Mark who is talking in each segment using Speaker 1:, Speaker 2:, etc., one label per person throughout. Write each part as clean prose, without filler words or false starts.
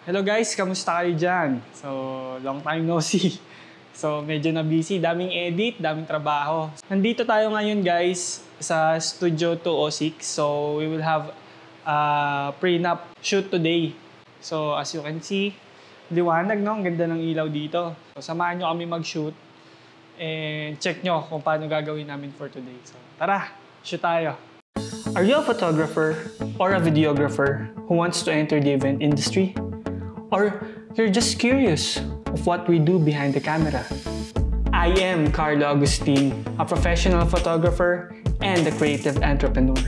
Speaker 1: Hello guys, kamusta kayo dyan? So, long time no see. So, medyo na busy, daming edit, daming trabaho. Nandito tayo ngayon guys sa Studio 206. So, we will have a prenup shoot today. So, as you can see, liwanag no? Ang ganda ng ilaw dito. So, samahan nyo kami mag-shoot and check nyo kung paano gagawin namin for today. So, tara, shoot tayo. Are you a photographer or a videographer who wants to enter the event industry? Or you're just curious of what we do behind the camera? I am Carlo Agustin, a professional photographer and a creative entrepreneur.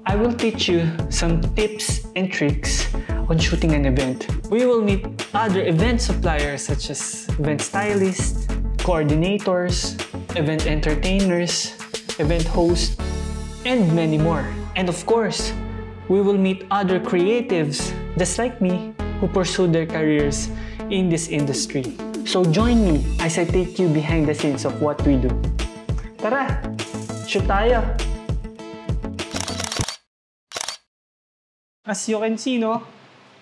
Speaker 1: I will teach you some tips and tricks on shooting an event. We will meet other event suppliers such as event stylists, coordinators, event entertainers, event hosts, and many more. And of course, we will meet other creatives just like me who pursue their careers in this industry. So join me as I take you behind the scenes of what we do. Tara, shoot tayo! As you can see, no,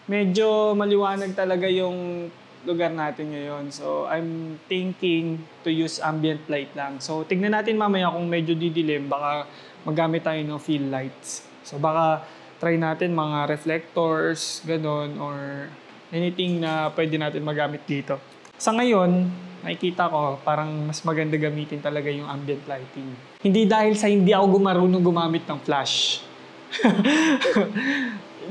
Speaker 1: medyo maliwanag talaga yung lugar natin ngayon. So I'm thinking to use ambient light lang. So tignan natin mamaya kung medyo didilim, baka magamit tayo ng field lights. So baka try natin mga reflectors, ganon, or anything na pwede natin magamit dito. Sa ngayon, nakikita ko parang mas maganda gamitin talaga yung ambient lighting. Hindi dahil sa hindi ako marunong gumamit ng flash.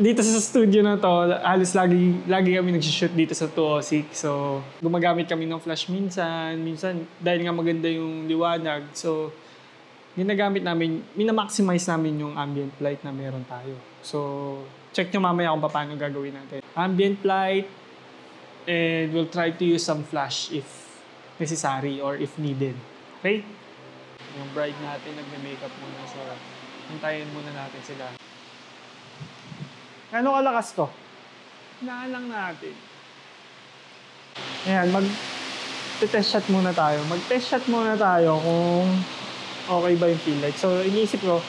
Speaker 1: Dito sa studio na to, halos lagi kami nag-shoot dito sa 206. So, gumagamit kami ng flash minsan dahil nga maganda yung liwanag. So, ginagamit namin, minamaximize namin yung ambient light na meron tayo. So, check nyo mamaya kung paano gagawin natin. Ambient light, and we'll try to use some flash if necessary or if needed. Okay? Yung bride natin nagme-makeup muna. So, hintayin muna natin sila. Gano'ng kalakas to? Hinaan lang natin. Ayan, mag-test shot muna tayo. Mag-test shot muna tayo kung okay ba yung field light. So, iniisip ko,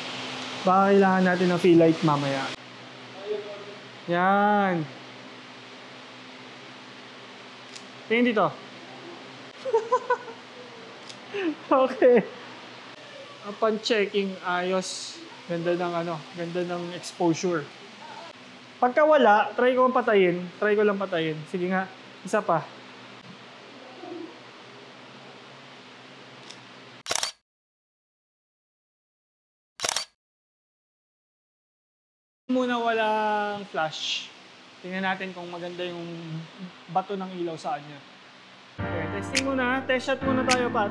Speaker 1: baka kailangan natin ng field light mamaya. Yan. Tingin dito. Okay. Upon checking, ayos. Ganda ng exposure. Pagka wala, try ko lang patayin. Sige nga, isa pa. Muna walang flash. Tingnan natin kung maganda yung bato ng ilaw sa kanya. Okay, testing muna. Test shot muna tayo, Pat.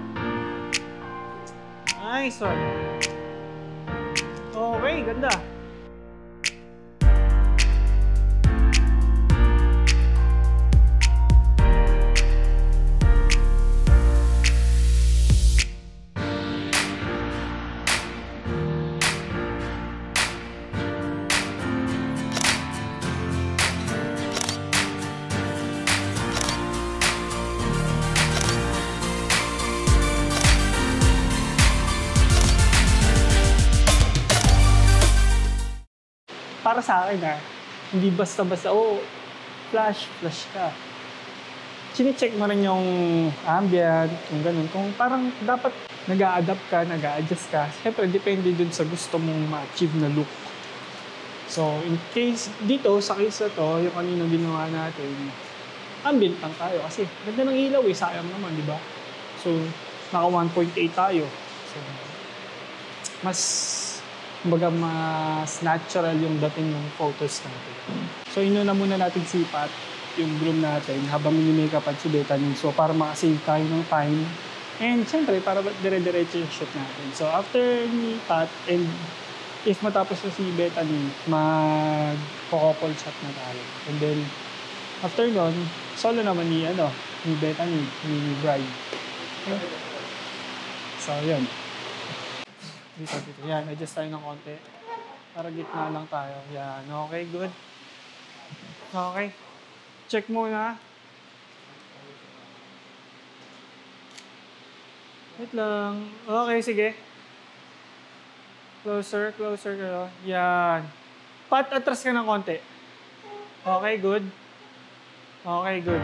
Speaker 1: Nice one. Okay, ganda. Para sa akin hindi basta-basta, flash ka. Chine-check mo rin yung ambient, yung ganun. Kung parang dapat nag-a-adapt ka, nag-a-adjust ka. Siyempre, depende dun sa gusto mong ma-achieve na look. So, in case, dito, sa case na to, yung kanina ginawa natin, ambient lang tayo. Kasi, ganda ng ilaw sayang naman, di ba? So, naka 1.8 tayo. So, mas natural yung dating ng photos natin. So, inuna muna natin si Pat, yung groom natin, habang mini-makeup at si Bethany. So, para makasave tayo ng time. And, syempre, para dire-diretso yung shoot natin. So, after ni Pat, and if matapos na si Bethany, mag-couple shot na tayo. And then, after nun, solo naman ni Bethany, ni bride. Okay? So, yun. Dito. Yan, adjust tayo ng konti. Para gitna lang tayo. Yan, okay, good. Okay. Check muna. Wait lang. Okay, sige. Closer kayo. Yan. Pat, atras ka ng konti. Okay, good. Okay, good.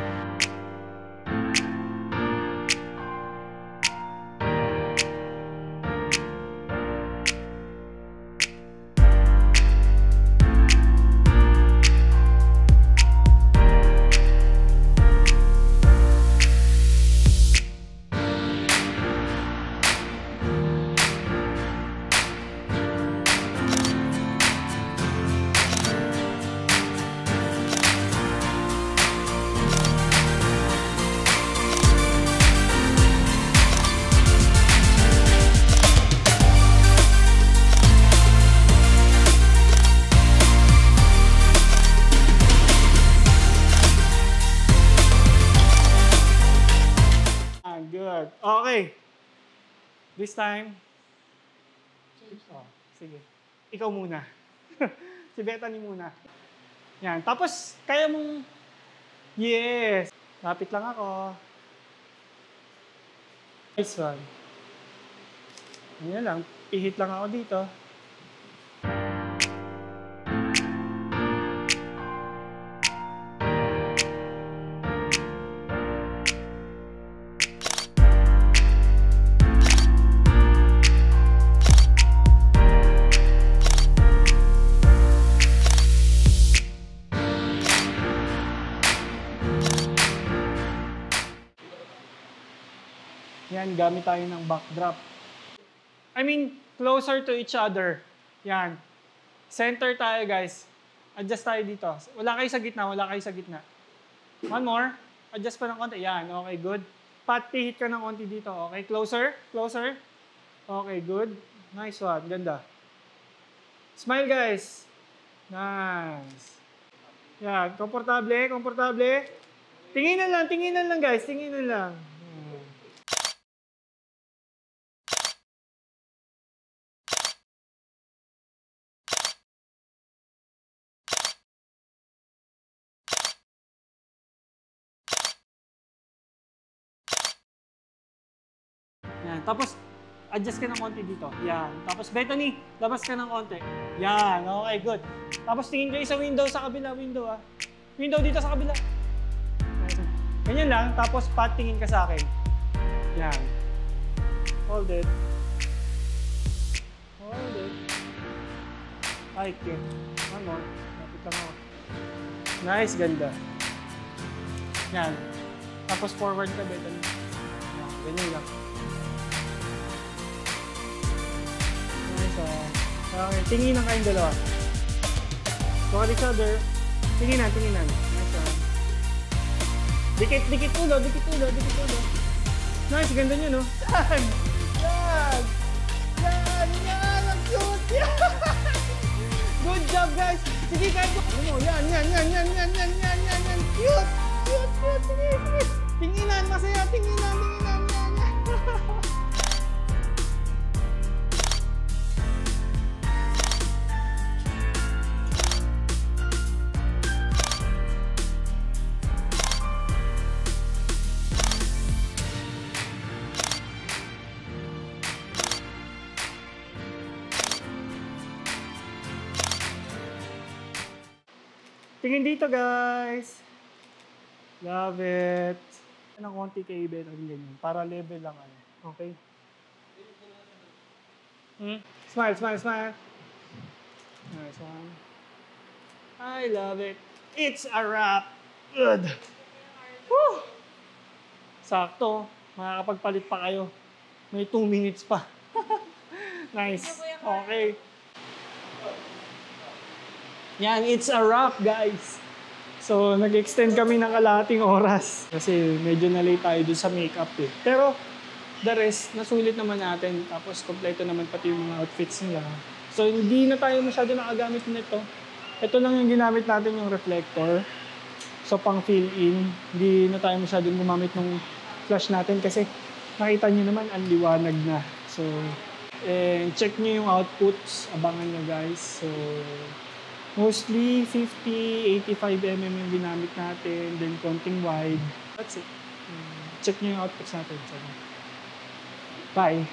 Speaker 1: Good. Okay. This time. Oh, sige. Ikaw muna. Si Bethany muna. Yan. Tapos, kaya mong... Yes. Lapit lang ako. Nice one. Yan lang. Pihit lang ako dito. Yan, gamit tayo ng backdrop. I mean, closer to each other. Yan. Center tayo, guys. Adjust tayo dito. Wala kayo sa gitna, wala kayo sa gitna. One more. Adjust pa ng konti. Yan, okay, good. Pihit ka ng konti dito. Okay, closer, closer. Okay, good. Nice one, ganda. Smile, guys. Nice. Yan, komportable, komportable. Tinginan lang, guys. Tinginan lang. Yan. Tapos, adjust ka ng konti dito. Yan. Tapos, Bethany, labas ka ng konti. Yan. Okay, good. Tapos, tingin kayo sa window, sa kabila. Window, ah. Window dito sa kabila. Ganyan lang. Tapos, tingin ka sa akin. Yan. Hold it. Hold it. Ay, okay. One more. Lapit lang ako. Nice, ganda. Yan. Tapos, forward ka, Bethany. Yan. Ganyan lang. Okay, tinginan kayong dalawa. Look at each other. Tinginan. Nice one. Dikit ulo. Nice, ganda nyo, no? Yan! Ang cute! Good job, guys! Sige, kahit mo. Yan. Cute! Sige. Tinginan, masaya. Tinginan. Tingin dito, guys. Love it. Ng konti kay Ibet ang ganyan. Para level lang. Okay? Smile. Nice one. I love it. It's a wrap. Good. Woo! Sakto. Makakapagpalit pa kayo. May 2 minutes pa. Nice. Okay. Yan, it's a wrap, guys. So, nag-extend kami ng kalahating oras. Kasi medyo na-late tayo dun sa makeup eh. Pero, the rest, nasulit naman natin. Tapos, kompleto naman pati yung mga outfits nila. So, hindi na tayo masyado nakagamit nito. Ito lang yung ginamit natin, yung reflector. So, pang fill-in. Hindi na tayo masyadong gumamit ng flash natin kasi nakita nyo naman, ang liwanag na. So, check nyo yung outputs. Abangan nyo, guys. So, mostly 50, 85 mm yung ginamit natin, then konting wide. That's it. Check nyo yung outputs natin. Bye!